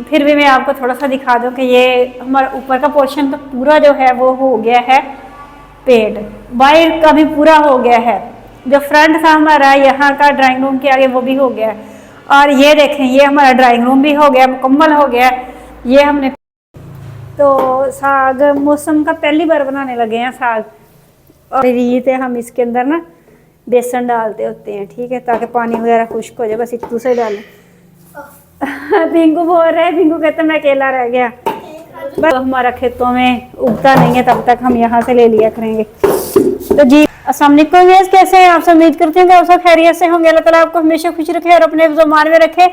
फिर भी मैं आपको थोड़ा सा दिखा दूं कि ये हमारा ऊपर का पोर्शन तो पूरा जो है वो हो गया है पेंट, बाहर का भी पूरा हो गया है। जो फ्रंट था हमारा यहाँ का ड्राइंग रूम के आगे वो भी हो गया है। और ये देखें ये हमारा ड्राइंग रूम भी हो गया, मुकम्मल हो गया। ये हमने तो साग मौसम का पहली बार बनाने लगे हैं साग। और रीत है हम इसके अंदर ना बेसन डालते होते हैं, ठीक है, ताकि पानी वगैरह खुश्क हो जाए, बस एक दूसरे डालें। पिंकू बोल रहे हैं, पिंकू कहते मैं अकेला रह गया। बस हमारा खेतों में उगता नहीं है तब तक हम यहाँ से ले लिया करेंगे। तो जी अस्सलाम वालेकुम, कैसे हैं आप सब? उम्मीद करते हैं कि आप सब खैरियत से होंगे। अल्लाह ताला आपको हमेशा खुश रखे और अपने ज़ुबान में रखे।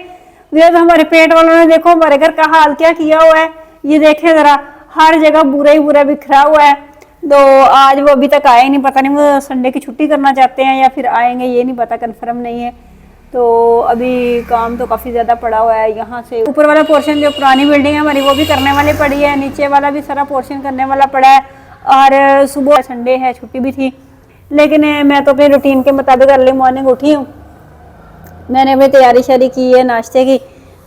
हमारे पेट वालों ने देखो हमारे घर का हाल क्या किया हुआ है, ये देखें ज़रा, हर जगह बुरा ही बुरा बिखरा हुआ है। तो आज वो अभी तक आए नहीं, पता नहीं वो संडे की छुट्टी करना चाहते हैं या फिर आएंगे, ये नहीं पता, कन्फर्म नहीं है। तो अभी काम तो काफ़ी ज़्यादा पड़ा हुआ है। यहाँ से ऊपर वाला पोर्शन जो पुरानी बिल्डिंग है हमारी वो भी करने वाली पड़ी है, नीचे वाला भी सारा पोर्शन करने वाला पड़ा है। और सुबह संडे है, छुट्टी भी थी, लेकिन मैं तो अपने रूटीन के मुताबिक अर्ली मॉर्निंग उठी हूँ। मैंने अपनी तैयारी शारी की है नाश्ते की,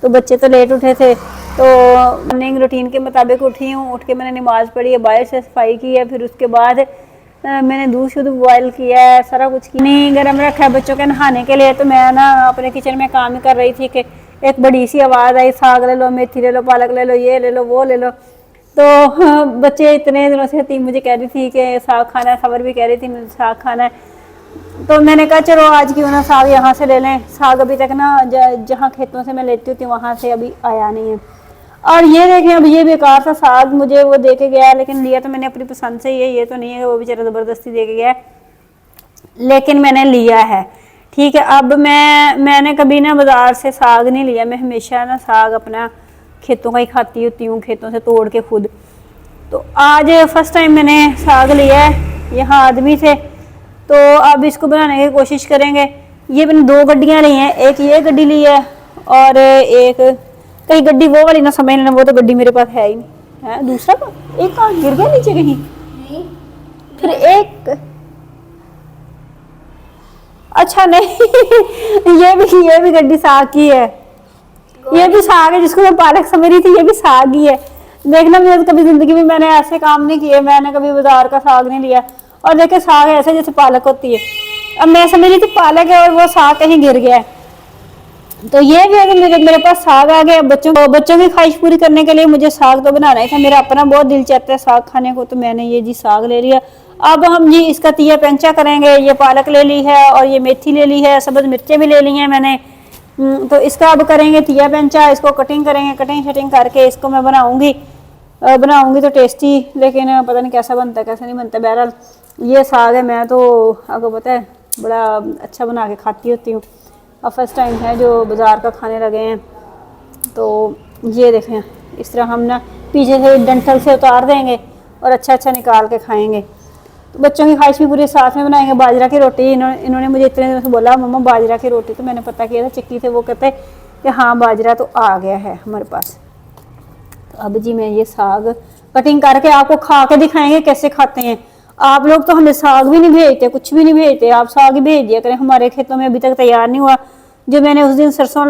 तो बच्चे तो लेट उठे थे, तो मॉर्निंग रूटीन के मुताबिक उठी हूँ। उठ के मैंने नमाज़ पढ़ी है, बाहर से सफाई की है, फिर उसके बाद मैंने दूध शुद्ध बॉयल किया है, सारा कुछ किया, नहीं गर्म रखा है बच्चों के नहाने के लिए। तो मैं ना अपने किचन में काम ही कर रही थी कि एक बड़ी सी आवाज़ आई, साग ले लो, मेथी ले लो, पालक ले लो, ये ले लो, वो ले लो। तो बच्चे इतने दिनों से थी, मुझे कह रही थी कि साग खाना है, खबर भी कह रही थी मुझे साग खाना है। तो मैंने कहा चलो आज क्यों ना साग यहाँ से ले लें। साग अभी तक ना जहाँ खेतों से मैं लेती होती हूँ वहाँ से अभी आया नहीं है। और ये देखें, अब ये बेकार सा साग मुझे वो दे के गया है, लेकिन लिया तो मैंने अपनी पसंद से ही है, ये तो नहीं है कि वो बेचारा ज़बरदस्ती दे के गया है, लेकिन मैंने लिया है, ठीक है। अब मैंने कभी ना बाज़ार से साग नहीं लिया, मैं हमेशा ना साग अपना खेतों का ही खाती होती हूँ, खेतों से तोड़ के खुद। तो आज फर्स्ट टाइम मैंने साग लिया है, यहाँ आदमी थे, तो अब इसको बनाने की कोशिश करेंगे। ये मैंने 2 गड्डियाँ ली हैं, एक ये गड्डी ली है और एक कहीं गड्डी वो वाली ना समझ लेना, वो तो गड्डी मेरे पास है ही नहीं है। दूसरा का एक कहाँ गिर गया नीचे कहीं नहीं। फिर एक अच्छा नहीं ये भी गड्डी साग की है, ये भी साग है जिसको मैं पालक समझ रही थी, ये भी साग ही है। देखना मैं कभी जिंदगी में मैंने ऐसे काम नहीं किए, मैंने कभी बाजार का साग नहीं लिया। और देखे साग ऐसे जैसे पालक होती है, अब मैं समझ रही थी पालक है और वो साग कहीं गिर गया है। तो ये भी अगर मेरे पास साग आ गया, बच्चों की ख्वाहिश पूरी करने के लिए मुझे साग तो बनाना ही था, मेरा अपना बहुत दिल चाहता है साग खाने को, तो मैंने ये जी साग ले लिया। अब हम जी इसका तिया पेंचा करेंगे। ये पालक ले ली है और ये मेथी ले ली है, सब्ज़ मिर्चें भी ले ली हैं मैंने। तो इसका अब करेंगे तिया पेंचा, इसको कटिंग करेंगे, कटिंग शटिंग करके इसको मैं बनाऊंगी तो टेस्टी, लेकिन पता नहीं कैसा बनता है कैसा नहीं बनता। बहरहाल ये साग है, मैं तो आपको पता है बड़ा अच्छा बना के खाती होती हूँ, अब फर्स्ट टाइम है जो बाज़ार का खाने लगे हैं। तो ये देखें, इस तरह हम ना पीछे से डंठल से उतार देंगे और अच्छा निकाल के खाएंगे। तो बच्चों की ख्वाहिश भी पूरे साथ में बनाएंगे। बाजरा की रोटी इन्होंने मुझे इतने दिनों से बोला मम्मा बाजरा की रोटी, तो मैंने पता किया था चिक्की से, वो कहते कि हाँ बाजरा तो आ गया है हमारे पास। तो अब जी मैं ये साग कटिंग करके आपको खा के दिखाएंगे कैसे खाते हैं। आप लोग तो हमें साग भी नहीं भेजते, कुछ भी नहीं भेजते, आप साग ही भेज दिया करें। हमारे खेतों में अभी तक तैयार नहीं हुआ। जो मैंने उस दिन सरसों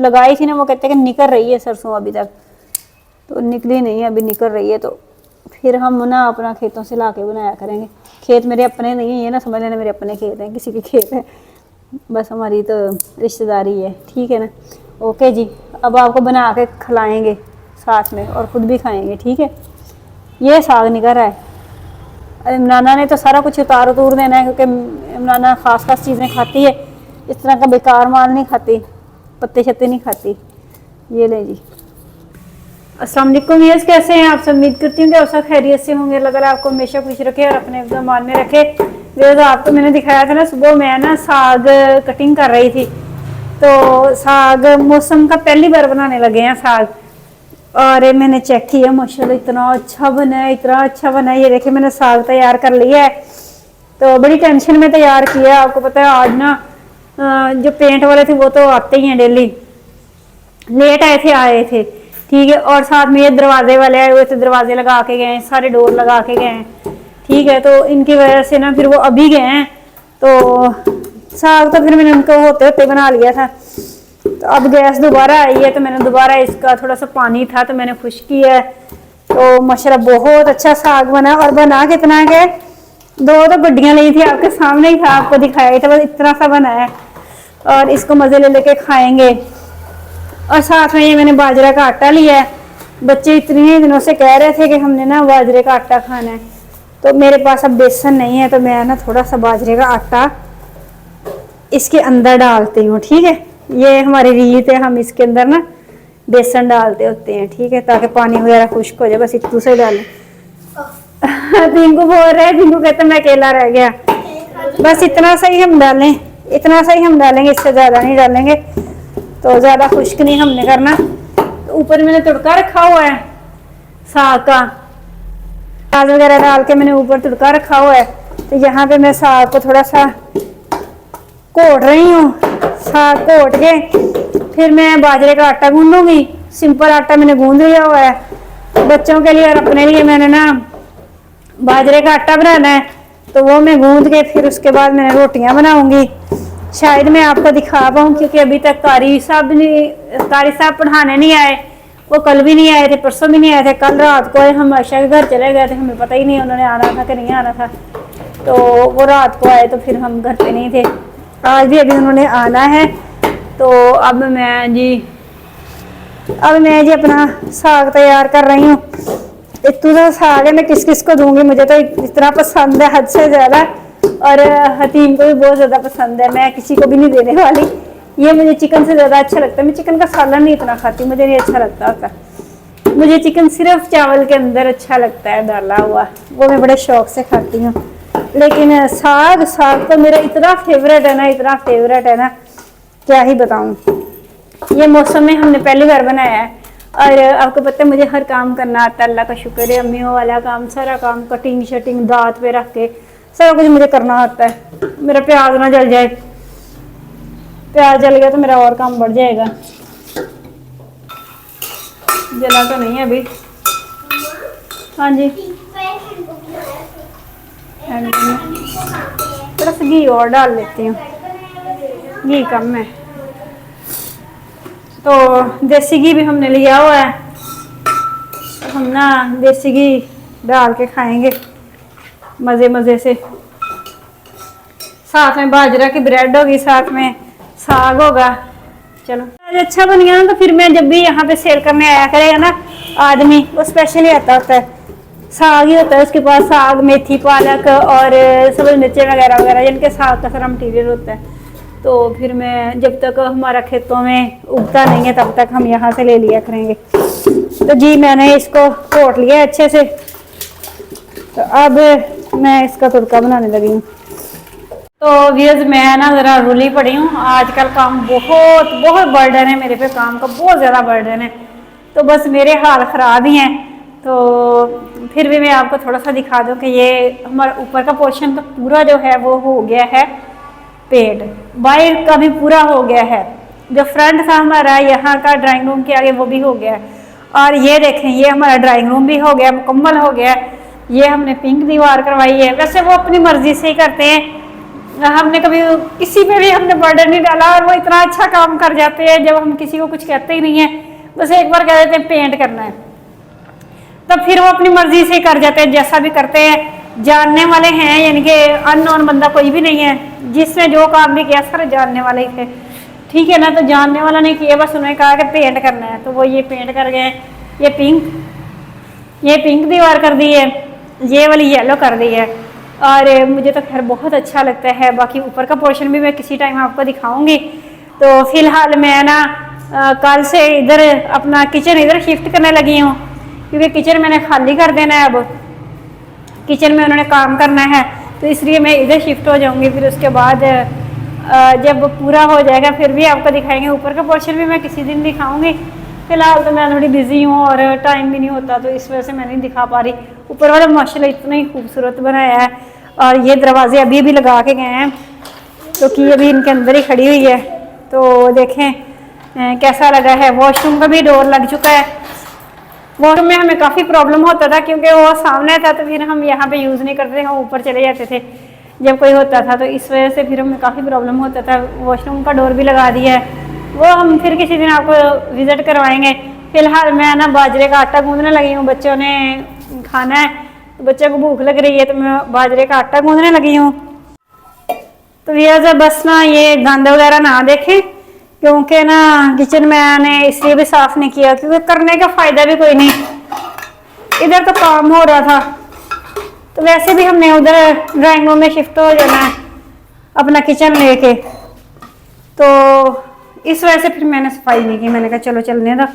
लगाई थी ना, वो कहते हैं कि निकल रही है सरसों अभी तक, तो निकली नहीं है, अभी निकल रही है। तो फिर हम ना अपना खेतों से ला के बनाया करेंगे। खेत मेरे अपने नहीं है, ये ना समझ लेना मेरे अपने खेत हैं, किसी के खेत है, बस हमारी तो रिश्तेदारी है, ठीक है ना। ओके जी, अब आपको बना के खिलाएँगे साथ में और ख़ुद भी खाएँगे, ठीक है। ये साग निकल रहा है। इमराना ने तो सारा कुछ उतार देना है, क्योंकि इमराना ख़ास चीज़ें खाती है, इस तरह का बेकार माल नहीं खाती, पत्ते शत्ते नहीं खाती। ये ले जी। अस्सलाम वालेकुम व्यूअर्स, कैसे हैं आप सब? उम्मीद करती हूँ कि आप सब खैरियत से होंगे। अल्लाह ताला आपको हमेशा खुश रखे और अपने ज़मान में रखे। व्यूअर्स आपको मैंने दिखाया था ना, सुबह मैं ना साग कटिंग कर रही थी, तो साग मौसम का पहली बार बनाने लगे हैं साग। और मैंने चेक किया, माशाल्लाह इतना अच्छा बना है, इतना अच्छा बना है। ये देखिए मैंने साग तैयार कर लिया है, तो बड़ी टेंशन में तैयार किया। आपको पता है आज ना जो पेंट वाले थे वो तो आते ही हैं डेली, लेट आए थे, ठीक है। और साथ में ये दरवाजे वाले आए हुए थे, दरवाजे लगा के गए, सारे डोर लगा के गए हैं, ठीक है। तो इनकी वजह से ना फिर वो अभी गए हैं। तो साग तो फिर मैंने उनको होते होते बना लिया था। तो तो अब गैस दोबारा आई है, तो मैंने दोबारा इसका थोड़ा सा पानी था तो मैंने खुश किया है। तो माशाल्लाह बहुत अच्छा साग बना, और बना कितना के 2 तो गड्डियाँ ली थी, आपके सामने ही था, आपको दिखाया ही था, बस इतना सा बना है। और इसको मज़े ले लेके खाएंगे। और साथ में ये मैंने बाजरा का आटा लिया है। बच्चे इतने दिनों से कह रहे थे कि हमने ना बाजरे का आटा खाना है, तो मेरे पास अब बेसन नहीं है, तो मैं ना थोड़ा सा बाजरे का आटा इसके अंदर डालती हूँ। ठीक है, ये हमारी रीत है, हम इसके अंदर ना बेसन डालते होते हैं। ठीक है, ताकि पानी वगैरह खुश्क हो जाए, बस इतू से डालें। टिंकू बोल रहे हैं, टिंकू कहते मैं अकेला रह गया। बस इतना सा ही हम डालें, इतना सा ही हम डालेंगे, इससे ज़्यादा नहीं डालेंगे, तो ज़्यादा खुश्क नहीं हमने करना। तो ऊपर मैंने तड़का रखा हुआ है साग का, प्याज वगैरह डाल के मैंने ऊपर तड़का रखा हुआ है। तो यहाँ पे मैं साग को थोड़ा सा घोट रही हूँ। साग घोट के फिर मैं बाजरे का आटा गूंदूंगी। सिंपल आटा मैंने गूंद लिया हुआ है बच्चों के लिए, और अपने लिए मैंने ना बाजरे का आटा बनाना है, तो वो मैं गूंद के फिर उसके बाद मैंने रोटियां बनाऊंगी। शायद मैं आपको दिखा पाऊँ, क्योंकि अभी तक कारी साहब पढ़ाने नहीं आए। वो कल भी नहीं आए थे, परसों भी नहीं आए थे, कल रात को हम आयशा के घर चले गए थे, हमें पता ही नहीं उन्होंने आना था कि नहीं आना था। तो वो रात को आए तो फिर हम घर पे नहीं थे। आज भी अभी उन्होंने आना है। तो अब मैं जी अपना साग तैयार कर रही हूँ। इतना साग है, मैं किस किस को दूंगी, मुझे तो इतना पसंद है हद से ज़्यादा, और हतीम को भी बहुत ज़्यादा पसंद है। मैं किसी को भी नहीं देने वाली, ये मुझे चिकन से ज़्यादा अच्छा लगता है। मैं चिकन का सालन नहीं इतना खाती, मुझे नहीं अच्छा लगता होता। मुझे चिकन सिर्फ चावल के अंदर अच्छा लगता है डाला हुआ, वो मैं बड़े शौक से खाती हूँ। लेकिन साग तो मेरा इतना फेवरेट है ना, इतना फेवरेट है ना, क्या ही बताऊँ। ये मौसम में हमने पहली बार बनाया है, और आपको पता है मुझे हर काम करना आता है, अल्लाह का शुक्र है। अम्मियों वाला काम, सारा काम, कटिंग शटिंग दांत पे रख के सारा कुछ मुझे करना आता है। मेरा प्याज ना जल जाए, प्याज जल गया तो मेरा और काम बढ़ जाएगा। जला तो नहीं है अभी। हाँ जी, थोड़ा सा घी और डाल लेती हूँ, घी कम है। तो देसी घी भी हमने लिया हुआ है, तो हम ना देसी घी डाल के खाएंगे मज़े मज़े से। साथ में बाजरा की ब्रेड होगी, साथ में साग होगा। चलो, आज अच्छा बन गया ना, तो फिर मैं जब भी यहाँ पे सेल करने आया करेगा ना आदमी, वो स्पेशली आता होता है, साग ही होता है उसके पास। साग, मेथी, पालक और सब्ज़ मिर्चें वगैरह वगैरह, जिनके साग का सारा मटीरियल होता है। तो फिर मैं जब तक हमारा खेतों में उगता नहीं है तब तक हम यहाँ से ले लिया करेंगे। तो जी मैंने इसको घोट लिया अच्छे से, तो अब मैं इसका तड़का बनाने लगी हूँ। तो व्यूअर्स, मैं ना ज़रा रुली पड़ी हूँ। आजकल काम बहुत बहुत बर्डन है मेरे पे, काम का बहुत ज़्यादा बर्डन है, तो बस मेरे हाल ख़राब ही हैं। तो फिर भी मैं आपको थोड़ा सा दिखा दूँ कि ये हमारा ऊपर का पोर्शन तो पूरा जो है वो हो गया है पेंट, बाहर का भी पूरा हो गया है। जो फ्रंट था हमारा यहाँ का ड्राइंग रूम के आगे, वो भी हो गया है। और ये देखें, ये हमारा ड्राइंग रूम भी हो गया, मुकम्मल हो गया। ये हमने पिंक दीवार करवाई है। वैसे वो अपनी मर्जी से ही करते हैं, हमने कभी किसी पे भी हमने बर्डन नहीं डाला, और वो इतना अच्छा काम कर जाते हैं जब हम किसी को कुछ कहते ही नहीं है। बस एक बार कह देते हैं पेंट करना है, तब फिर वो अपनी मर्जी से कर जाते हैं, जैसा भी करते हैं। जानने वाले हैं, यानी कि अननोन बंदा कोई भी नहीं है। जिसने जो काम भी किया सारे जानने वाले ही थे, ठीक है ना। तो जानने वाला नहीं किया, बस उन्होंने कहा कि पेंट करना है, तो वो ये पेंट कर गए। ये पिंक दीवार कर दी है, ये वाली येलो कर दी है, और मुझे तो खैर बहुत अच्छा लगता है। बाकी ऊपर का पोर्शन भी मैं किसी टाइम आपको दिखाऊंगी। तो फिलहाल मैं ना कल से इधर अपना किचन इधर शिफ्ट करने लगी हूँ, क्योंकि किचन मैंने खाली कर देना है। अब किचन में उन्होंने काम करना है, तो इसलिए मैं इधर शिफ्ट हो जाऊंगी। फिर उसके बाद जब पूरा हो जाएगा फिर भी आपको दिखाएंगे। ऊपर का पोर्शन भी मैं किसी दिन दिखाऊंगी। फिलहाल तो मैं थोड़ी बिजी हूँ और टाइम भी नहीं होता, तो इस वजह से मैं नहीं दिखा पा रही। ऊपर वाला माशाल्लाह इतना ही खूबसूरत बनाया है। और ये दरवाजे अभी भी लगा के गए हैं, तो कि अभी इनके अंदर ही खड़ी हुई है। तो देखें कैसा लगा है। वॉशरूम का भी डोर लग चुका है। वॉशरूम में हमें काफ़ी प्रॉब्लम होता था, क्योंकि वो सामने था, तो फिर हम यहाँ पे यूज़ नहीं करते, हम ऊपर चले जाते थे जब कोई होता था। तो इस वजह से फिर हमें काफ़ी प्रॉब्लम होता था। वॉशरूम का डोर भी लगा दिया है, वो हम फिर किसी दिन आपको विजिट करवाएंगे। फिलहाल मैं ना बाजरे का आटा गूंदने लगी हूँ, बच्चों ने खाना है तो बच्चों को भूख लग रही है तो मैं बाजरे का आटा गूंदने लगी हूँ। तो ये बस ना ये गंद वगैरह ना देखें, क्योंकि ना किचन मैंने इसलिए भी साफ नहीं किया क्योंकि करने का फायदा भी कोई नहीं, इधर तो काम हो रहा था। तो वैसे भी हमने उधर ड्राइंग रूम में शिफ्ट हो जाना है अपना किचन लेके, तो इस वजह से फिर मैंने सफाई नहीं की। मैंने कहा चलो चलने दो,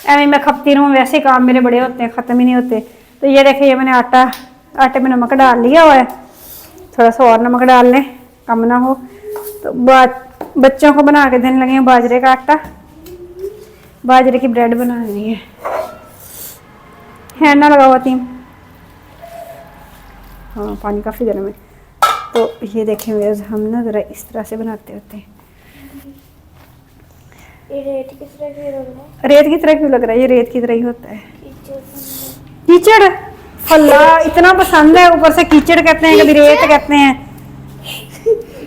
ऐਵੇਂ मैं खपती रहूँ, वैसे काम मेरे बड़े होते हैं, ख़त्म ही नहीं होते। तो ये देखिए ये मैंने आटे में नमक डाल लिया हुआ है, थोड़ा सा और नमक डाल लें कम ना हो। तो बच्चों को बना के देने लगे हैं बाजरे का आटा, बाजरे की ब्रेड बनानी है ना लगा हुआ थी। हाँ पानी काफ़ी गर्म है। तो ये देखें व्यूअर्स, हम ना ज़रा इस तरह से बनाते होते हैं। ये रेत किस तरह की लग रहा है? रेत की तरह क्यों लग रहा है? ये रेत की तरह ही होता है। कीचड़ फल्ला इतना पसंद है, ऊपर से कीचड़ कहते हैं, कभी रेत कहते हैं।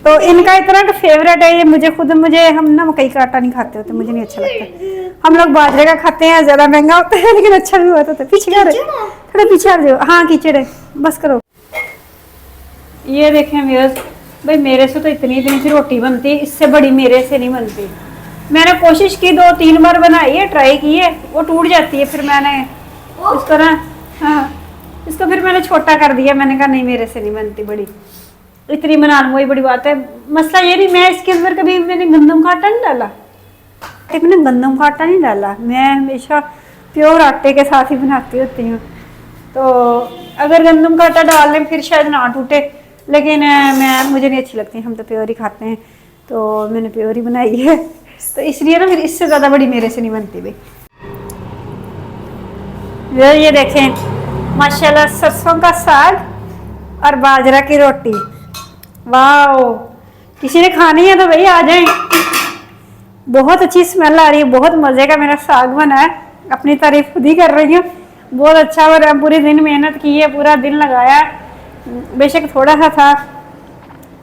तो इनका इतना फेवरेट है ये, मुझे हम ना मकई का आटा नहीं खाते होते, मुझे नहीं अच्छा लगता। हम लोग बाजरे का खाते हैं, ज़्यादा महंगा होता है लेकिन अच्छा भी होता है। पीछे कर थोड़ा पीछे आ जाओ। हाँ कीचड़ है, बस करो। ये देखें व्यूअर्स, भाई मेरे से तो इतनी सी रोटी बनती है, इससे बड़ी मेरे से नहीं बनती। मैंने कोशिश की 2-3 बार बनाई है, ट्राई की है, वो टूट जाती है। फिर मैंने इसको ना इसको फिर मैंने छोटा कर दिया। मैंने कहा नहीं मेरे से नहीं बनती बड़ी, इतनी बना लूँ वही बड़ी बात है। मसला ये नहीं, मैं इसके अंदर कभी मैंने गंदम का आटा नहीं डाला, मैंने गंदम का आटा नहीं डाला, मैं हमेशा प्योर आटे के साथ ही बनाती होती हूँ। तो अगर गंदम का आटा डाल लें फिर शायद ना टूटे, लेकिन मुझे नहीं अच्छी लगती, हम तो प्योर ही खाते हैं, तो मैंने प्योर ही बनाई है। तो इसलिए ना फिर इससे ज़्यादा बड़ी मेरे से नहीं बनती भाई। ये देखें माशाल्लाह, सरसों का साग और बाजरा की रोटी, वाह। किसी ने खानी है तो भाई आ जाए। बहुत अच्छी स्मेल आ रही है, बहुत मज़े का मेरा साग बना है, अपनी तारीफ खुद ही कर रही हूँ। बहुत अच्छा, और पूरे दिन मेहनत की है, पूरा दिन लगाया, बेशक थोड़ा सा था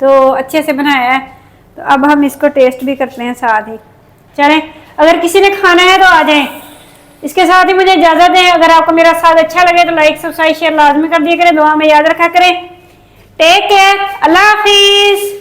तो अच्छे से बनाया है। तो अब हम इसको टेस्ट भी करते हैं साथ ही। चलें, अगर किसी ने खाना है तो आ जाएं। इसके साथ ही मुझे इजाज़त दें। अगर आपको मेरा साथ अच्छा लगे तो लाइक सब्सक्राइब शेयर लाजमी कर दिया करें, दुआ में याद रखा करें। टेक केयर, अल्लाह हाफिज़।